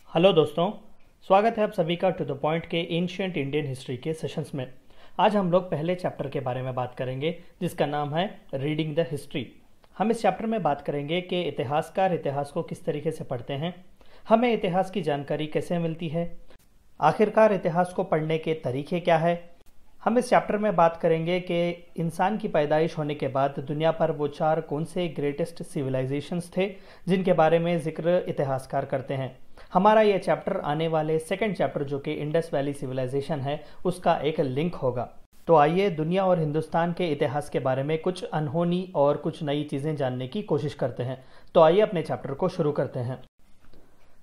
Hello दोस्तों, स्वागत है आप सभी का टू द पॉइंट के एंशिएंट इंडियन हिस्ट्री के सेशंस में। आज हम लोग पहले चैप्टर के बारे में बात करेंगे जिसका नाम है रीडिंग द हिस्ट्री। हम इस चैप्टर में बात करेंगे कि इतिहासकार इतिहास को किस तरीके से पढ़ते हैं, हमें इतिहास की जानकारी कैसे मिलती है, आखिरकार इतिहास को पढ़ने के तरीके क्या है। हम इस चैप्टर में बात करेंगे कि इंसान की पैदाइश होने के बाद दुनिया पर वो 4 कौन से ग्रेटेस्ट सिविलाइजेशंस थे जिनके बारे में जिक्र इतिहासकार करते हैं। हमारा ये चैप्टर आने वाले सेकंड चैप्टर जो कि इंडस वैली सिविलाइजेशन है उसका एक लिंक होगा। तो आइए दुनिया और हिंदुस्तान के इतिहास के बारे में कुछ अनहोनी और कुछ नई चीज़ें जानने की कोशिश करते हैं। तो आइए अपने चैप्टर को शुरू करते हैं।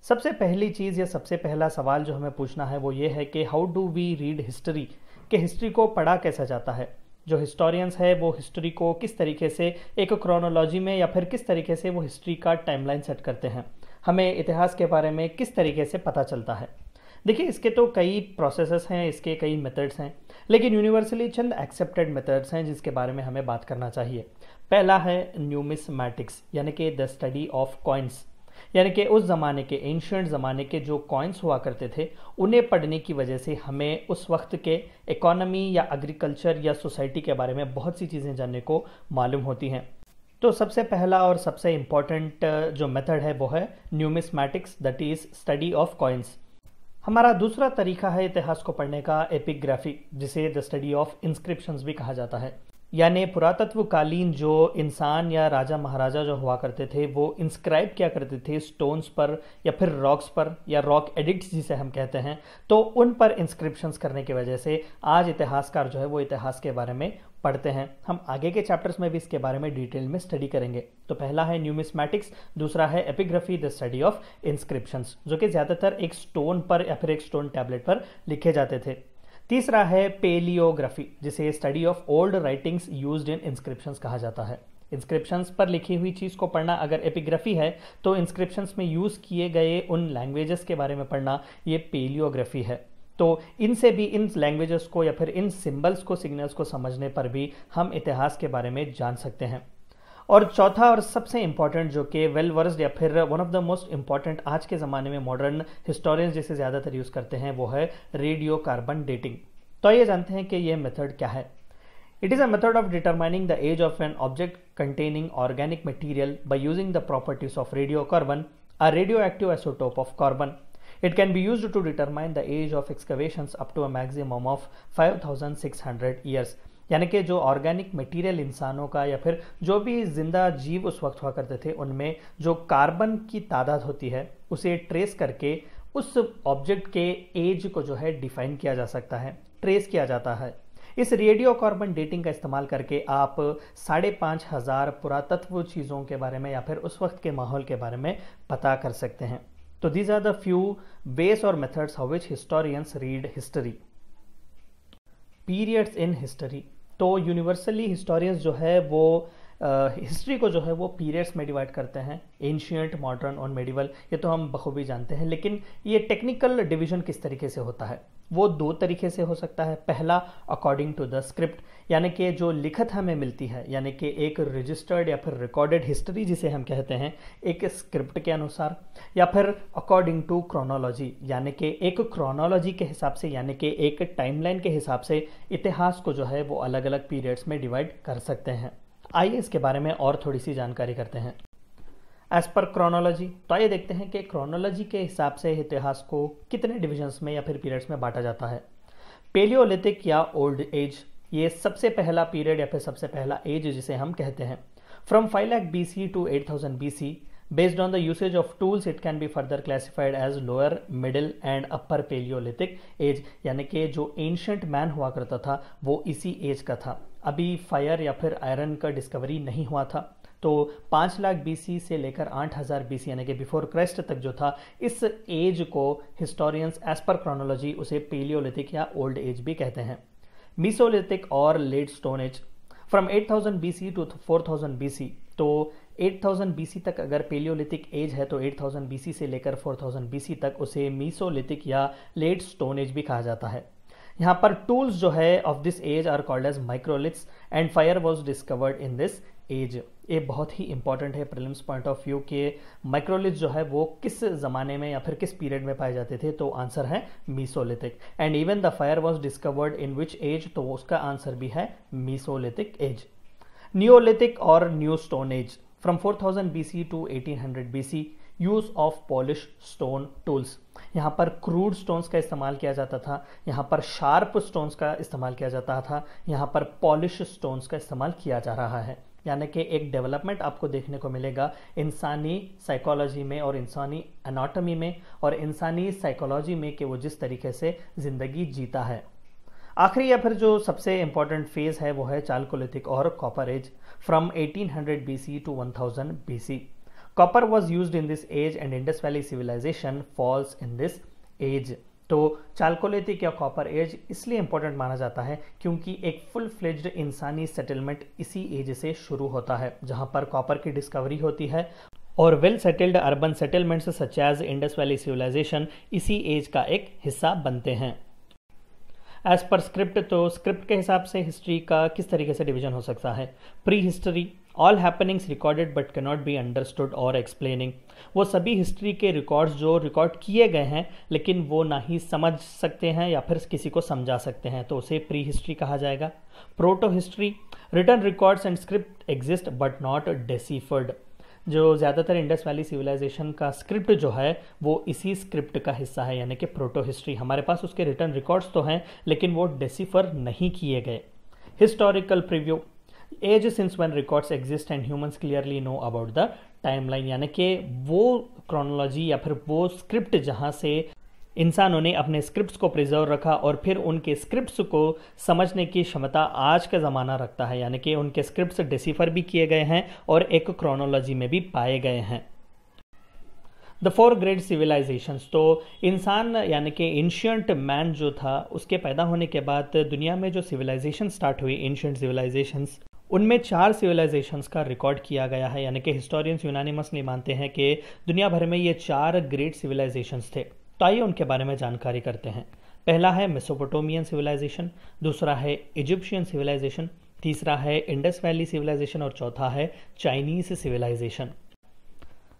सबसे पहली चीज़ या सबसे पहला सवाल जो हमें पूछना है वो ये है कि how do we read history, कि हिस्ट्री को पढ़ा कैसा जाता है। जो हिस्टोरियंस है वो हिस्ट्री को किस तरीके से एक क्रोनोलॉजी में या फिर किस तरीके से वो हिस्ट्री का टाइमलाइन सेट करते हैं, हमें इतिहास के बारे में किस तरीके से पता चलता है। देखिए, इसके तो कई प्रोसेसेस हैं, इसके कई मेथड्स हैं, लेकिन यूनिवर्सली चंद एक्सेप्टेड मेथड्स हैं जिसके बारे में हमें बात करना चाहिए। पहला है न्यूमिस्मैटिक्स, यानी कि द स्टडी ऑफ कॉइन्स, यानी कि उस ज़माने के एंशिएंट ज़माने के जो कॉइन्स हुआ करते थे उन्हें पढ़ने की वजह से हमें उस वक्त के इकोनॉमी या एग्रीकल्चर या सोसाइटी के बारे में बहुत सी चीज़ें जानने को मालूम होती हैं। तो सबसे पहला और सबसे इम्पॉर्टेंट जो मेथड है वो है numismatics, that is study of coins. हमारा दूसरा तरीका है इतिहास को पढ़ने का एपिग्राफी, जिसे द स्टडी ऑफ इंस्क्रिप्शंस भी कहा जाता है। यानी पुरातत्वकालीन जो इंसान या राजा महाराजा जो हुआ करते थे वो इंस्क्राइब किया करते थे स्टोन्स पर या फिर रॉक्स पर, या रॉक एडिक्ट्स जिसे हम कहते हैं। तो उन पर इंस्क्रिप्शंस करने की वजह से आज इतिहासकार जो है वो इतिहास के बारे में पढ़ते हैं। हम आगे के चैप्टर्स में भी इसके बारे में डिटेल में स्टडी करेंगे। तो पहला है न्यूमिस्मैटिक्स, दूसरा है epigraphy, the study of inscriptions, जो कि ज़्यादातर एक स्टोन पर या फिर एक स्टोन टैबलेट पर लिखे जाते थे। तीसरा है पेलियोग्राफी, जिसे study of old writings used in inscriptions कहा जाता है। इंस्क्रिप्शंस पर लिखी हुई चीज़ को पढ़ना अगर एपिग्राफी है तो इंस्क्रिप्शंस में यूज़ किए गए उन लैंग्वेजेस के बारे में पढ़ना ये पेलियोग्राफी है। तो इनसे भी, इन लैंग्वेजेस को या फिर इन सिंबल्स को, सिग्नल्स को समझने पर भी हम इतिहास के बारे में जान सकते हैं। और चौथा और सबसे इंपॉर्टेंट जो कि वेल वर्स्ड या फिर one of the most important आज के ज़माने में मॉडर्न हिस्टोरियंस जिसे ज़्यादातर यूज़ करते हैं वो है रेडियो कार्बन डेटिंग। तो ये जानते हैं कि ये मेथड क्या है। It is a method of determining the age of an object containing organic material by using the properties of radiocarbon, a radioactive isotope of carbon. It can be used to determine the age of excavations up to a maximum of 5600 years। यानी कि जो organic material इंसानों का या फिर जो भी जिंदा जीव उस वक्त हुआ करते थे उनमें जो कार्बन की तादाद होती है उसे ट्रेस करके उस ऑब्जेक्ट के एज को जो है डिफाइन किया जा सकता है, ट्रेस किया जाता है। इस रेडियो कार्बन डेटिंग का इस्तेमाल करके आप 5500 पुरातत्व चीज़ों के बारे में या फिर उस वक्त के माहौल के बारे में पता कर सकते हैं। तो these are the few ways or methods how which historians read history। Periods in history, तो यूनिवर्सली हिस्टोरियंस जो है वो हिस्ट्री को जो है वो पीरियड्स में डिवाइड करते हैं, एंशिएंट, मॉडर्न और मेडिवल। ये तो हम बखूबी जानते हैं, लेकिन ये टेक्निकल डिवीजन किस तरीके से होता है वो 2 तरीके से हो सकता है। पहला अकॉर्डिंग टू द स्क्रिप्ट, यानी कि जो लिखत हमें मिलती है, यानी कि एक रजिस्टर्ड या फिर रिकॉर्डेड हिस्ट्री जिसे हम कहते हैं एक स्क्रिप्ट के अनुसार, या फिर अकॉर्डिंग टू क्रोनोलॉजी, यानी कि एक क्रोनोलॉजी के हिसाब से, यानी कि एक टाइमलाइन के हिसाब से इतिहास को जो है वो अलग अलग पीरियड्स में डिवाइड कर सकते हैं। आइए इसके बारे में और थोड़ी सी जानकारी करते हैं। एज पर क्रोनोलॉजी, तो आइए देखते हैं कि क्रोनोलॉजी के हिसाब से इतिहास को कितने डिविजन्स में या फिर पीरियड्स में बांटा जाता है। पेलियोलिथिक या ओल्ड एज, ये सबसे पहला पीरियड या फिर सबसे पहला एज जिसे हम कहते हैं। From 5 lakh BC to 8000 BC, based on the usage of tools it can be further classified as lower, middle and upper palaeolithic age, यानी कि जो एंशिएंट मैन हुआ करता था वो इसी एज का था। अभी फायर या फिर आयरन का डिस्कवरी नहीं हुआ था। तो 5 लाख BC से लेकर 8000 BC यानी कि बिफोर क्राइस्ट तक जो था, इस एज को हिस्टोरियंस एज पर क्रोनोलॉजी उसे पेलियोलिथिक या ओल्ड एज भी कहते हैं। मीसोलिथिक और late stone age, from 8000 BC to 4000 BC, तो 8000 BC तक अगर पेलियोलिथिक एज है तो 8000 BC से लेकर 4000 BC तक उसे मीसोलिथिक या लेट स्टोन एज भी कहा जाता है। यहाँ पर टूल्स जो है of this age are called as microliths and fire was discovered in this age, ये बहुत ही इंपॉर्टेंट है प्रीलिम्स पॉइंट ऑफ व्यू के माइक्रोलिथ जो है वो किस ज़माने में या फिर किस पीरियड में पाए जाते थे, तो आंसर है Mesolithic. And even the fire was discovered in which age, तो उसका आंसर भी है मीसोलिथिक एज। नियोलिथिक और new stone age, from 4000 BC to 1800 BC, use of polish stone tools. यहाँ पर क्रूड स्टोन्स का इस्तेमाल किया जाता था, यहाँ पर शार्प स्टोन्स का इस्तेमाल किया जाता था, यहाँ पर पॉलिश स्टोन्स का इस्तेमाल किया जा रहा है। यानी कि एक डेवलपमेंट आपको देखने को मिलेगा इंसानी साइकोलॉजी में और इंसानी एनाटॉमी में और इंसानी साइकोलॉजी में कि वो जिस तरीके से ज़िंदगी जीता है। आखिरी या फिर जो सबसे इंपॉर्टेंट फेज है वो है चालकोलिथिक और copper age, from 1800 BC to 1000 BC। Copper was used in this age and Indus valley civilisation falls in this age. तो चालकोलिथिक या कॉपर एज इसलिए इंपॉर्टेंट माना जाता है क्योंकि एक फुल फ्लेज्ड इंसानी सेटलमेंट इसी एज से शुरू होता है, जहां पर कॉपर की डिस्कवरी होती है और well settled urban settlements such age Indus valley civilisation इसी एज का एक हिस्सा बनते हैं। एज पर स्क्रिप्ट, तो स्क्रिप्ट के हिसाब से हिस्ट्री का किस तरीके से डिवीजन हो सकता है। Pre history, all happenings recorded but can not be understood और एक्सप्लेनिंग, वो सभी हिस्ट्री के रिकॉर्ड्स जो रिकॉर्ड किए गए हैं लेकिन वो ना ही समझ सकते हैं या फिर किसी को समझा सकते हैं, तो उसे प्री हिस्ट्री कहा जाएगा। Protohistory, written records and script exist but not deciphered, जो ज़्यादातर इंडस वैली सिविलाइजेशन का स्क्रिप्ट जो है वो इसी स्क्रिप्ट का हिस्सा है, यानी कि प्रोटो हिस्ट्री। हमारे पास उसके रिटर्न रिकॉर्ड्स तो हैं लेकिन वो डेसिफर नहीं किए गए। Historical preview, age since when records exist and humans clearly know about the timeline, यानी कि वो क्रोनोलॉजी या फिर वो स्क्रिप्ट जहाँ से इंसानों ने अपने स्क्रिप्ट्स को प्रिजर्व रखा और फिर उनके स्क्रिप्ट्स को समझने की क्षमता आज का ज़माना रखता है, यानी कि उनके स्क्रिप्ट्स डिसिफर भी किए गए हैं और एक क्रोनोलॉजी में भी पाए गए हैं। द 4 ग्रेट सिविलाइजेशंस, तो इंसान यानी कि एंशियंट मैन जो था उसके पैदा होने के बाद दुनिया में जो सिविलाइजेशन स्टार्ट हुई, एंशियंट सिविलाइजेशंस, उनमें 4 सिविलाइजेशंस का रिकॉर्ड किया गया है, यानी कि हिस्टोरियंस यूनानिमसली मानते हैं कि दुनिया भर में ये 4 ग्रेट सिविलाइजेशंस थे। तो आइए उनके बारे में जानकारी करते हैं। पहला है मेसोपोटामियन सिविलाइजेशन, दूसरा है इजिप्शियन सिविलाइजेशन, तीसरा है इंडस वैली सिविलाइजेशन और चौथा है चाइनीज सिविलाइजेशन।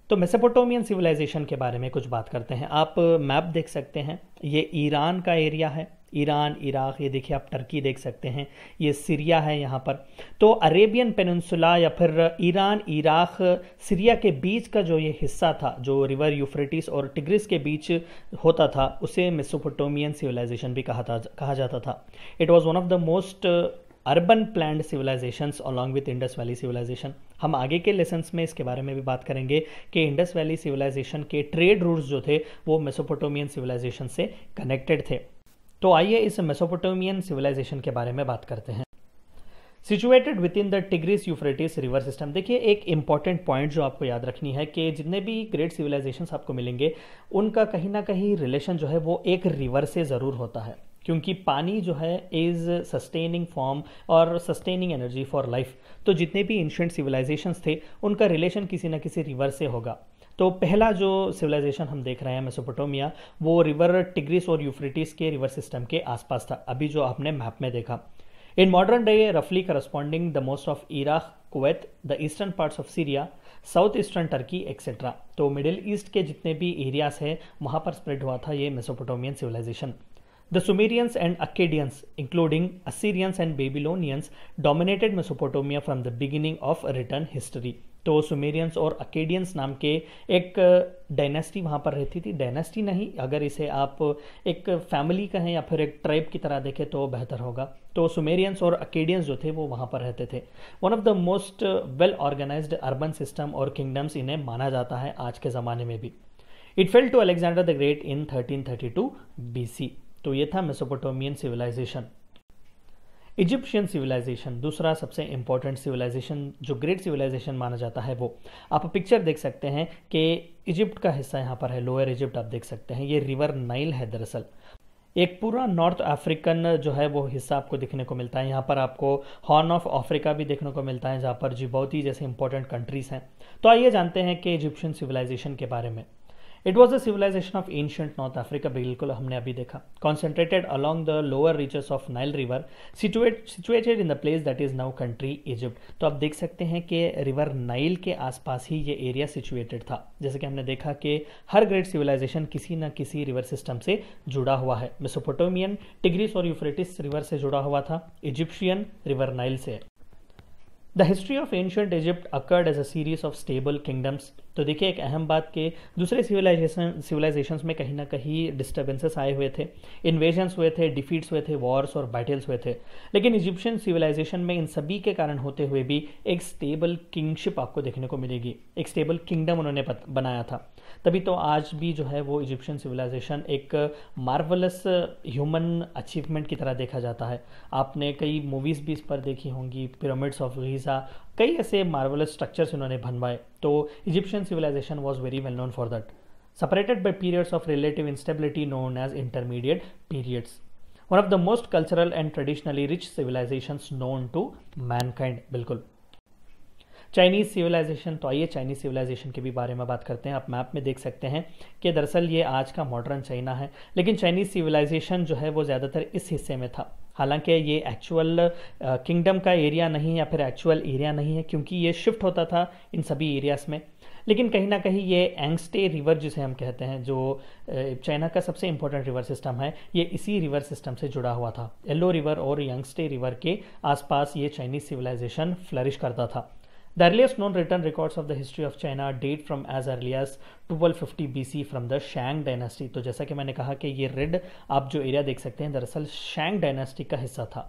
तो मेसोपोटामियन सिविलाइजेशन के बारे में कुछ बात करते हैं। आप मैप देख सकते हैं, ये ईरान का एरिया है, ईरान, इराक, ये देखिए आप टर्की देख सकते हैं, ये सीरिया है यहाँ पर। तो अरेबियन पेनिनसुला या फिर ईरान, इराक, सीरिया के बीच का जो ये हिस्सा था, जो रिवर यूफ्रेटिस और टिग्रिस के बीच होता था, उसे मेसोपोटामियन सिविलाइजेशन भी कहा जाता था। It was one of the most urban planned civilisations along with Indus valley civilisation. हम आगे के लेसन्स में इसके बारे में भी बात करेंगे कि इंडस वैली सिविलाइजेशन के ट्रेड रूट्स जो थे वो मेसोपोटामियन सिविलाइजेशन से कनेक्टेड थे। तो आइए इस मेसोपोटामियन सिविलाइजेशन के बारे में बात करते हैं। Situated with in the tigris Euphrates river system, देखिए एक इंपॉर्टेंट पॉइंट जो आपको याद रखनी है कि जितने भी ग्रेट सिविलाइजेशंस आपको मिलेंगे उनका कहीं ना कहीं रिलेशन जो है वो एक रिवर से ज़रूर होता है, क्योंकि पानी जो है इज़ सस्टेनिंग फॉर्म और सस्टेनिंग एनर्जी फॉर लाइफ। तो जितने भी एंशिएंट सिविलाइजेशंस थे उनका रिलेशन किसी न किसी रिवर से होगा। तो पहला जो सिविलाइजेशन हम देख रहे हैं मेसोपोटामिया, वो रिवर टिग्रिस और यूफ्रेटिस के रिवर सिस्टम के आसपास था, अभी जो आपने मैप में देखा। इन मॉडर्न डे रफली corresponding the most of Iraq, Kuwait, the eastern parts of Syria, south eastern Turkey etcetera. तो मिडिल ईस्ट के जितने भी एरियाज हैं वहाँ पर स्प्रेड हुआ था ये Mesopotamian civilisation. The Sumerians and Akkadians, including Assyrians and Babylonians, dominated Mesopotamia from the beginning of written history. तो सुमेरियंस और अकेडियंस नाम के एक डायनेस्टी वहाँ पर रहती थी। डायनेस्टी नहीं, अगर इसे आप एक फैमिली कहें या फिर एक ट्राइब की तरह देखें तो बेहतर होगा। तो सुमेरियंस और अकेडियंस जो थे वो वहाँ पर रहते थे। One of the most well organised urban system और किंगडम्स इन्हें माना जाता है आज के ज़माने में भी। It fell to Alexander the Great in 1332 BC। तो ये था मेसोपोटामियन सिविलाइजेशन। इजिप्शियन सिविलाइजेशन दूसरा सबसे इंपॉर्टेंट सिविलाइजेशन जो ग्रेट सिविलाइजेशन माना जाता है वो। आप पिक्चर देख सकते हैं कि इजिप्ट का हिस्सा यहाँ पर है, लोअर इजिप्ट आप देख सकते हैं, ये रिवर नाइल है दरअसल। एक पूरा नॉर्थ अफ्रीकन जो है वो हिस्सा आपको देखने को मिलता है। यहाँ पर आपको हॉर्न ऑफ अफ्रीका भी देखने को मिलता है, जहाँ पर जिबौती जैसे इंपॉर्टेंट कंट्रीज हैं। तो आइए जानते हैं कि इजिप्शियन सिविलाइजेशन के बारे में। It was the civilisation of ancient North Africa, बिल्कुल हमने अभी देखा, concentrated along the lower reaches of Nile river, situated in the place that is now country Egypt. तो आप देख सकते हैं कि रिवर नाइल के आसपास ही ये एरिया सिचुएटेड था। जैसे कि हमने देखा कि हर ग्रेट सिविलाइजेशन किसी न किसी रिवर सिस्टम से जुड़ा हुआ है। मेसोपोटामियन टिग्रिस और यूफ्रेटिस रिवर से जुड़ा हुआ था, इजिप्शियन रिवर नाइल से। The history of ancient Egypt occurred as a series of stable kingdoms. तो देखिए एक अहम बात के दूसरे सिविलाइजेशंस में कहीं ना कहीं डिस्टर्बेंसेस आए हुए थे, इन्वेजन्स हुए थे, डिफीट्स हुए थे, वॉर्स और बैटल्स हुए थे, लेकिन इजिप्शियन सिविलाइजेशन में इन सभी के कारण होते हुए भी एक स्टेबल किंगशिप आपको देखने को मिलेगी, एक स्टेबल किंगडम उन्होंने बनाया था। तभी तो आज भी जो है वो इजिप्शियन सिविलाइजेशन एक मार्वलस ह्यूमन अचीवमेंट की तरह देखा जाता है। आपने कई मूवीज़ भी इस पर देखी होंगी, पिरामिड्स ऑफ गीज़ा, कई ऐसे मार्वलस स्ट्रक्चर्स इन्होंने बनवाए। तो Egyptian civilisation was very well known for that, separated by periods of relative instability known as intermediate periods. One of the most cultural and traditionally rich civilizations known to mankind. बिल्कुल Chinese civilisation. तो आइए Chinese civilisation के भी बारे में बात करते हैं। आप मैप में देख सकते हैं कि दरअसल ये आज का मॉडर्न चाइना है, लेकिन चाइनीज़ सिविलाइजेशन जो है वो ज़्यादातर इस हिस्से में था। हालांकि ये एक्चुअल किंगडम का एरिया नहीं या फिर एक्चुअल एरिया नहीं है, क्योंकि ये शिफ्ट होता था इन सभी एरियाज़ में। लेकिन कहीं ना कहीं ये एंगस्टे रिवर जिसे हम कहते हैं, जो चाइना का सबसे इंपॉर्टेंट रिवर सिस्टम है, ये इसी रिवर सिस्टम से जुड़ा हुआ था। येलो रिवर और यंगस्टे रिवर के आसपास ये चाइनीज़ सिविलाइजेशन फ्लरिश करता था। The earliest known written records of the history of China date from as early as 1250 BC from the Shang dynasty। तो जैसा कि मैंने कहा कि ये रेड आप जो एरिया देख सकते हैं दरअसल शैंग डायनेस्टी का हिस्सा था।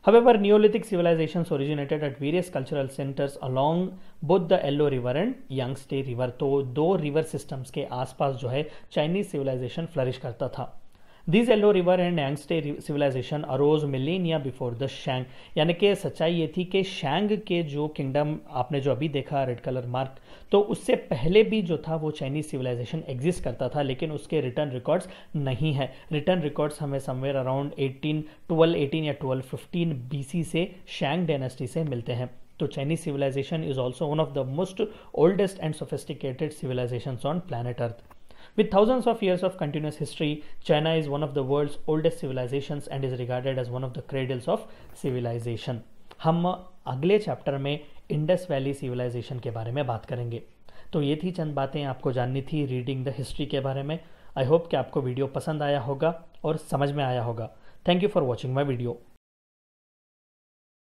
However, Neolithic civilizations originated at various cultural centers along both the Yellow River and Yangtze River। तो दो रिवर सिस्टम्स के आसपास जो है चाइनीज सिविलाइजेशन फ्लरिश करता था। These Yellow River and Yangtze civilization arose millennia before the Shang। यानी कि सच्चाई ये थी कि शैंग के जो किंगडम आपने जो अभी देखा रेड कलर मार्क, तो उससे पहले भी जो था वो चाइनीज सिविलाइजेशन एग्जिस्ट करता था, लेकिन उसके रिटर्न रिकॉर्ड्स नहीं है। रिटर्न रिकॉर्ड्स हमें समवेयर अराउंड 1218 या 1215 BC से शैंग डायनेस्टी से मिलते हैं। तो Chinese civilisation is also one of the most oldest and sophisticated civilisations on planet Earth. With thousands of years of continuous history, China is one of the world's oldest civilizations and is regarded as one of the cradles of civilization। हम अगले chapter में Indus valley civilisation के बारे में बात करेंगे। तो ये थी चंद बातें आपको जाननी थी रीडिंग द हिस्ट्री के बारे में। आई होप कि आपको वीडियो पसंद आया होगा और समझ में आया होगा। Thank you for watching my video.